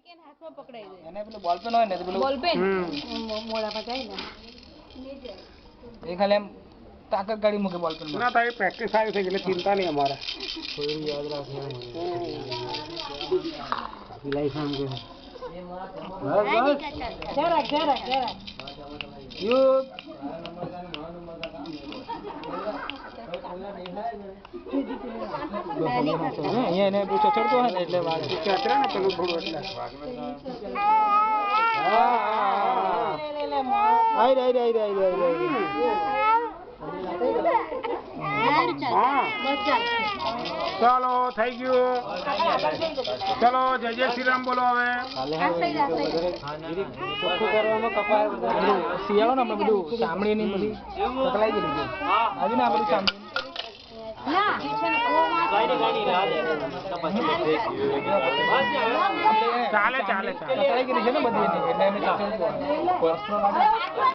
કે હાથમાં પકડાઈ દે એને પેલું બોલ પેન હોય ને પેલું બોલ પેન મોડા પર જાય ને એ ખાલી એમ તાકાત કાઢી મૂકે બોલ પેન ના તારી પ્રેક્ટિસ સારી થઈ એટલે ચિંતા નહીં અમારે થોડી યાદ રાખવાનું લાઈફ આમ કે જરા યુ અહીંયા એને પૂછો ચડતો હોય ને એટલે વાગે ચતરા ને પેલું થોડું એટલે ચાલો થઈ ગયું ચલો જય શ્રી રામ બોલો હવે શિયાળો ને આપણે બધું સાંભળી ની બધી પકડાઈ ગયેલી આજે ને આ બધું સાંભળી ચાલે ચાલે ચાલે પકડાઈ ગયેલી છે ને બધી એટલે